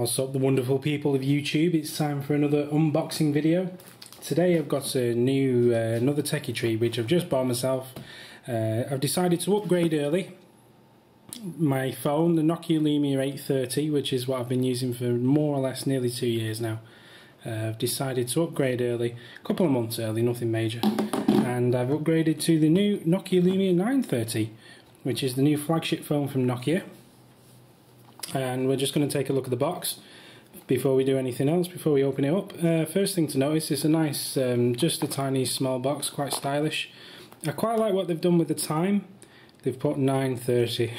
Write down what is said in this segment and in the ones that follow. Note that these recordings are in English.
What's up, the wonderful people of YouTube? It's time for another unboxing video. Today I've got a new another techie treat which I've just bought myself. I've decided to upgrade early my phone, the Nokia Lumia 830, which is what I've been using for more or less nearly 2 years now. I've decided to upgrade early, a couple of months early, nothing major, and I've upgraded to the new Nokia Lumia 930, which is the new flagship phone from Nokia. And we're just going to take a look at the box before we do anything else, before we open it up. First thing to notice, it's a nice, just a tiny small box, quite stylish. I quite like what they've done with the time. They've put 9:30.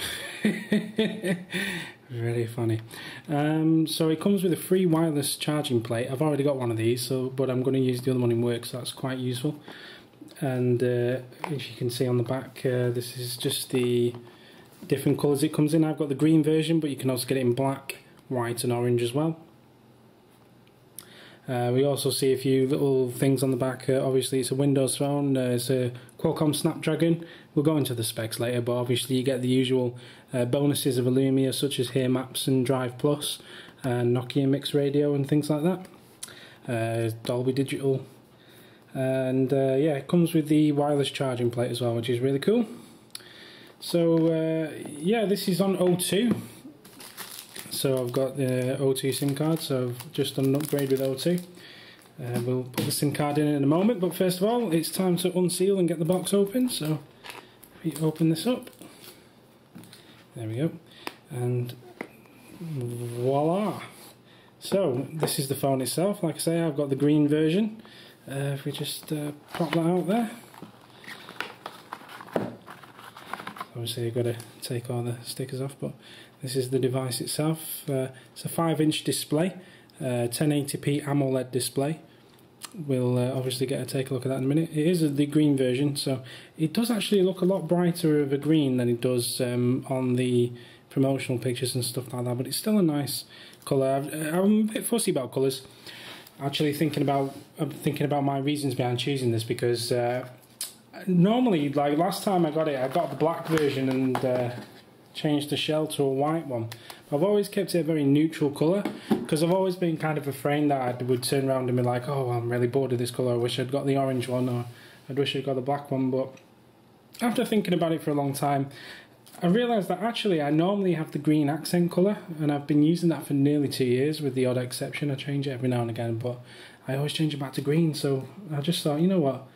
Very funny. So it comes with a free wireless charging plate. I've already got one of these, but I'm going to use the other one in work, so that's quite useful. And as you can see on the back, this is just the different colours it comes in. I've got the green version, but you can also get it in black, white and orange as well. We also see a few little things on the back. Obviously it's a Windows phone, it's a Qualcomm Snapdragon. We'll go into the specs later, but obviously you get the usual bonuses of a Lumia, such as Hear Maps and Drive Plus, and Nokia Mix Radio and things like that. Dolby Digital. And yeah, it comes with the wireless charging plate as well, which is really cool. So yeah, this is on O2. So I've got the O2 SIM card, so I've just done an upgrade with O2. We'll put the SIM card in a moment, but first of all, it's time to unseal and get the box open. So if we open this up, there we go, and voila! So this is the phone itself. Like I say, I've got the green version. If we just pop that out there. Obviously you've got to take all the stickers off, but this is the device itself. It's a 5-inch display, 1080p AMOLED display. We'll obviously get to take a look at that in a minute. It is the green version, so it does actually look a lot brighter of a green than it does on the promotional pictures and stuff like that, but it's still a nice colour. I'm a bit fussy about colours. Actually I'm thinking about my reasons behind choosing this, because normally, like last time I got the black version and changed the shell to a white one. I've always kept it a very neutral colour, because I've always been kind of afraid that I would turn around and be like, oh, I'm really bored of this colour, I wish I'd got the orange one, or I wish I'd got the black one. But after thinking about it for a long time, I realised that actually I normally have the green accent colour, and I've been using that for nearly 2 years, with the odd exception. I change it every now and again, but I always change it back to green. So I just thought, you know what,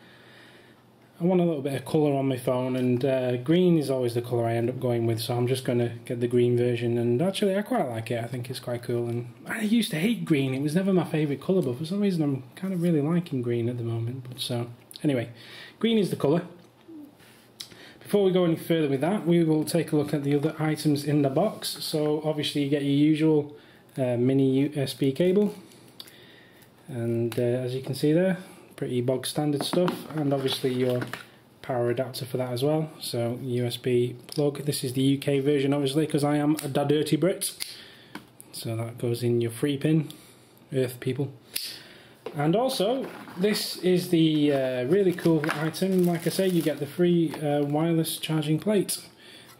I want a little bit of colour on my phone, and green is always the colour I end up going with, so I'm just going to get the green version. And actually I quite like it, I think it's quite cool. And I used to hate green, it was never my favourite colour, but for some reason I'm kind of really liking green at the moment. But so anyway, green is the colour. Before we go any further with that, we will take a look at the other items in the box. So obviously you get your usual mini USB cable, and as you can see there, pretty bog standard stuff, and obviously your power adapter for that as well. So USB plug. This is the UK version, obviously, because I am a dirty Brit. So that goes in your free pin, Earth people. And also, this is the really cool item. Like I say, you get the free wireless charging plate,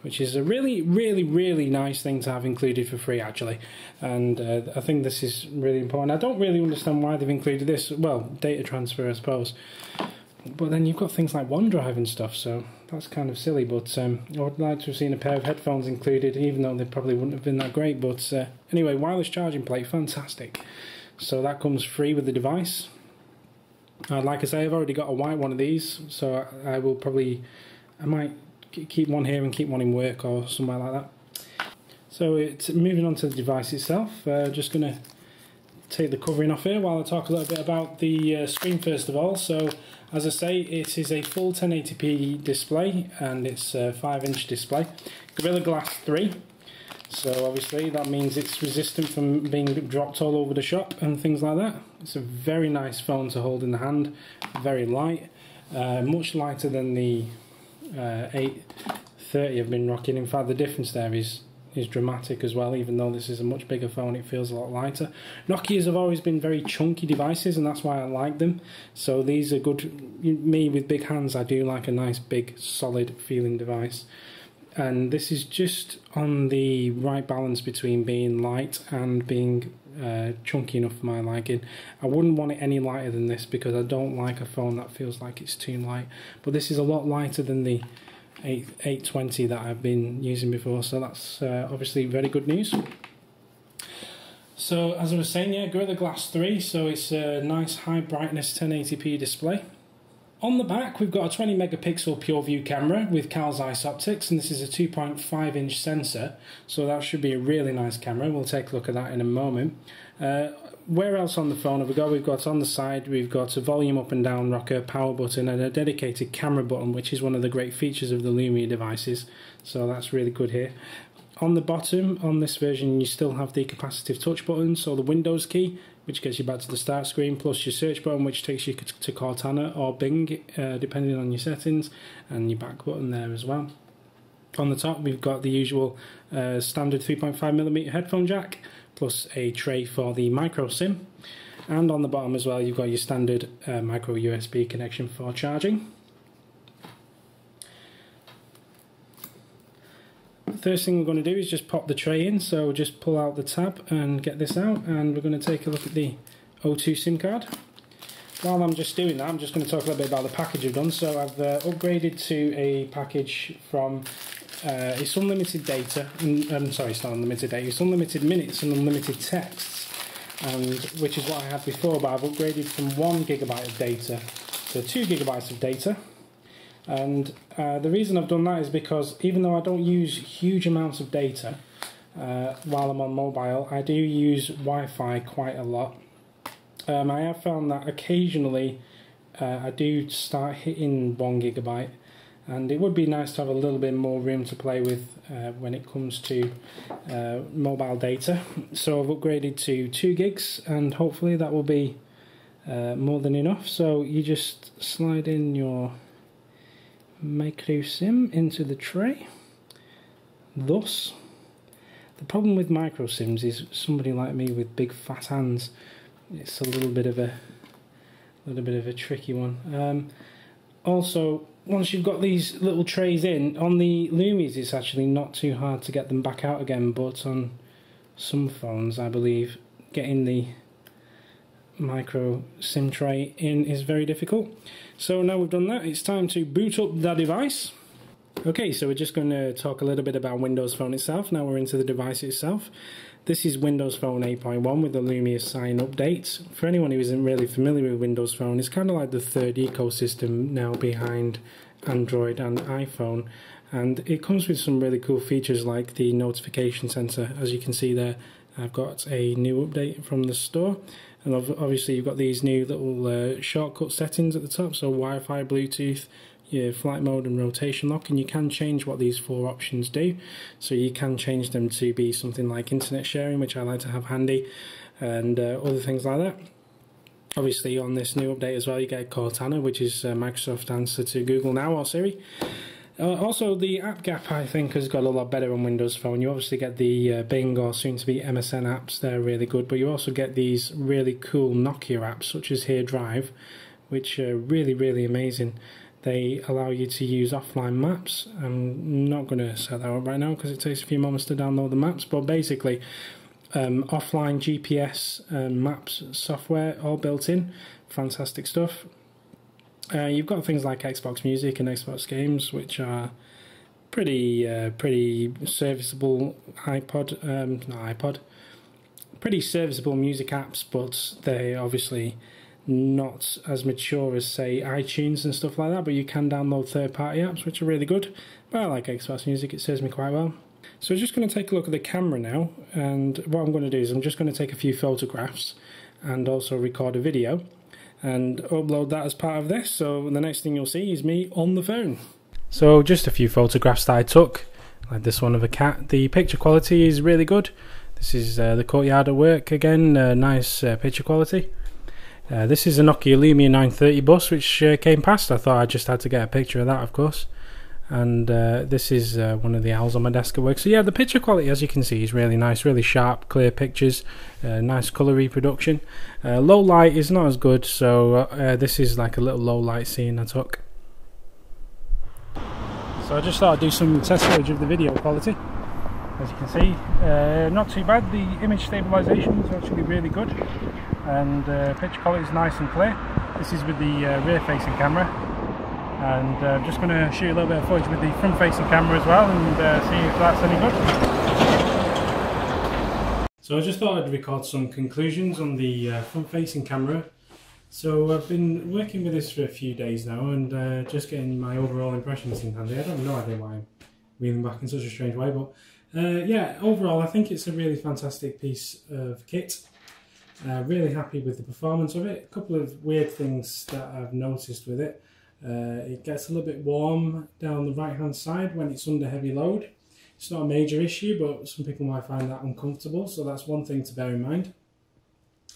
which is a really nice thing to have included for free, actually. And I think this is really important. I don't really understand why they've included this. Well, data transfer, I suppose. But then you've got things like OneDrive and stuff, so that's kind of silly. But I would like to have seen a pair of headphones included, even though they probably wouldn't have been that great. But anyway, wireless charging plate, fantastic. So that comes free with the device. Like I say, I've already got a white one of these, so I might keep one here and keep one in work or somewhere like that. So it's moving on to the device itself. Just going to take the covering off here while I talk a little bit about the screen first of all. So as I say, it is a full 1080p display, and it's a 5-inch display. Gorilla Glass 3. So obviously that means it's resistant from being dropped all over the shop and things like that. It's a very nice phone to hold in the hand, very light, much lighter than the 830 I've been rocking. In fact, the difference there is dramatic as well. Even though this is a much bigger phone, it feels a lot lighter. Nokia's have always been very chunky devices, and that's why I like them. So these are good. Me with big hands, I do like a nice big solid feeling device. and this is just on the right balance between being light and being chunky enough for my liking. I wouldn't want it any lighter than this because I don't like a phone that feels like it's too light, but this is a lot lighter than the 820 that I've been using before, so that's obviously very good news. So as I was saying, yeah, Gorilla Glass 3, so it's a nice high brightness 1080p display. On the back we've got a 20 megapixel pure view camera with Carl Zeiss optics, and this is a 2.5 inch sensor, so that should be a really nice camera. We'll take a look at that in a moment. Where else on the phone have we got? We've got on the side, we've got a volume up and down rocker, power button, and a dedicated camera button, which is one of the great features of the Lumia devices, so that's really good here. On the bottom, on this version, you still have the capacitive touch button, so the Windows key, which gets you back to the start screen, plus your search button, which takes you to Cortana or Bing, depending on your settings, and your back button there as well. On the top, we've got the usual standard 3.5mm headphone jack, plus a tray for the micro SIM. And on the bottom as well, you've got your standard micro USB connection for charging. First thing we're going to do is just pop the tray in, so just pull out the tab and get this out, and we're going to take a look at the O2 SIM card. While I'm just doing that, I'm just going to talk a little bit about the package I've done. So I've upgraded to a package from it's unlimited data, sorry, it's not unlimited data, it's unlimited minutes and unlimited texts, and which is what I had before, but I've upgraded from 1 GB of data to 2 GB of data. And the reason I've done that is because even though I don't use huge amounts of data while I'm on mobile, I do use Wi-Fi quite a lot. I have found that occasionally I do start hitting 1 GB, and it would be nice to have a little bit more room to play with when it comes to mobile data. So I've upgraded to 2 gigs, and hopefully that will be more than enough. So you just slide in your micro SIM into the tray. Thus, the problem with micro SIMs is somebody like me with big fat hands, it's a little bit of a tricky one. Also, once you've got these little trays in, on the Lumias it's actually not too hard to get them back out again, but on some phones I believe getting the micro SIM tray in is very difficult. So now we've done that, it's time to boot up the device. Okay, so we're just going to talk a little bit about Windows Phone itself. Now we're into the device itself. This is Windows Phone 8.1 with the Lumia Sign update. For anyone who isn't really familiar with Windows Phone, it's kind of like the third ecosystem now behind Android and iPhone, and it comes with some really cool features like the notification center. As you can see there, I've got a new update from the store, and obviously you've got these new little shortcut settings at the top, so Wi-Fi, Bluetooth, your flight mode and rotation lock, and you can change what these 4 options do. So you can change them to be something like internet sharing, which I like to have handy, and other things like that. Obviously on this new update as well you get Cortana, which is Microsoft's answer to Google Now or Siri. Also the app gap I think has got a lot better on Windows Phone. You obviously get the Bing or soon to be MSN apps, they're really good, but you also get these really cool Nokia apps such as Here Drive, which are really amazing. They allow you to use offline maps. I'm not going to set that up right now because it takes a few moments to download the maps, but basically offline GPS maps software all built in. Fantastic stuff. You've got things like Xbox Music and Xbox Games, which are pretty serviceable pretty serviceable music apps, but they obviously not as mature as say iTunes and stuff like that, but you can download third-party apps which are really good. But I like Xbox Music, it serves me quite well. So I'm just going to take a look at the camera now, and what I'm going to do is I'm just going to take a few photographs and also record a video and upload that as part of this. So the next thing you'll see is me on the phone. So just a few photographs that I took, like this one of a cat. The picture quality is really good. This is the courtyard at work again, nice picture quality. This is a Nokia Lumia 930 bus which came past. I thought I just had to get a picture of that, of course. And this is one of the owls on my desk at work. So yeah, the picture quality, as you can see, is really nice, really sharp, clear pictures, nice colour reproduction. Low light is not as good, so this is like a little low light scene I took. So I just thought I'd do some test footage of the video quality. As you can see, not too bad. The image stabilisation is actually really good, and picture quality is nice and clear. This is with the rear facing camera, and I'm just going to shoot a little bit of footage with the front facing camera as well, and see if that's any good. So I just thought I'd record some conclusions on the front facing camera. So I've been working with this for a few days now, and just getting my overall impressions in handy. I don't have no idea why I'm wheeling back in such a strange way, but yeah, overall I think it's a really fantastic piece of kit. Really happy with the performance of it. A couple of weird things that I've noticed with it. It gets a little bit warm down the right hand side when it's under heavy load. It's not a major issue, but some people might find that uncomfortable, so that's one thing to bear in mind.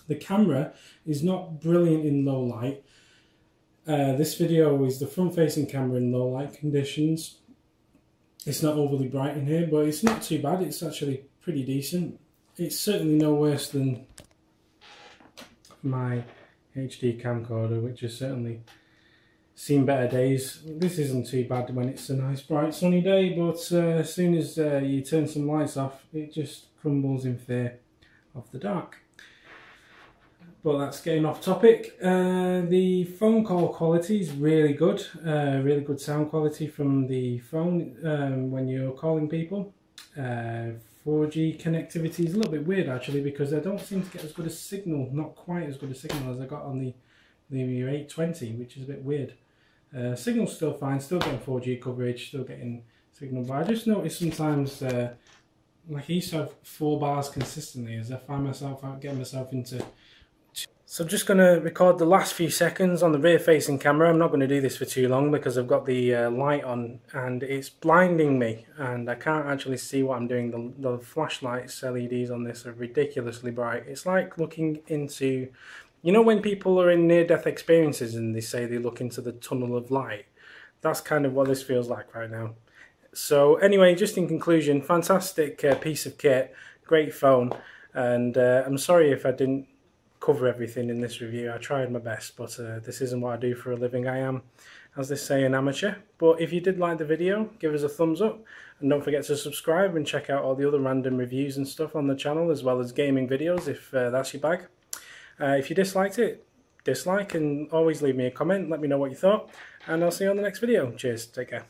The camera is not brilliant in low light. This video is the front facing camera in low light conditions. It's not overly bright in here, but it's not too bad. It's actually pretty decent. It's certainly no worse than my HD camcorder, which has certainly seen better days. This isn't too bad when it's a nice bright sunny day, but as soon as you turn some lights off, it just crumbles in fear of the dark. But that's getting off topic. The phone call quality is really good. Really good sound quality from the phone when you're calling people. 4G connectivity is a little bit weird actually, because I don't seem to get as good a signal, not quite as good a signal as I got on the Lumia 820, which is a bit weird. Signal's still fine, still getting 4G coverage, still getting signal, but I just noticed sometimes like I used to have 4 bars consistently, as I find myself out getting myself into. So I'm just going to record the last few seconds on the rear facing camera. I'm not going to do this for too long because I've got the light on and it's blinding me and I can't actually see what I'm doing. The flashlights, LEDs on this are ridiculously bright. It's like looking into, you know when people are in near-death experiences and they say they look into the tunnel of light? That's kind of what this feels like right now. So anyway, just in conclusion, fantastic piece of kit, great phone, and I'm sorry if I didn't cover everything in this review. I tried my best, but this isn't what I do for a living. I am, as they say, an amateur. But if you did like the video, give us a thumbs up, and don't forget to subscribe and check out all the other random reviews and stuff on the channel, as well as gaming videos if that's your bag. If you disliked it, dislike, and always leave me a comment, let me know what you thought, and I'll see you on the next video. Cheers, take care.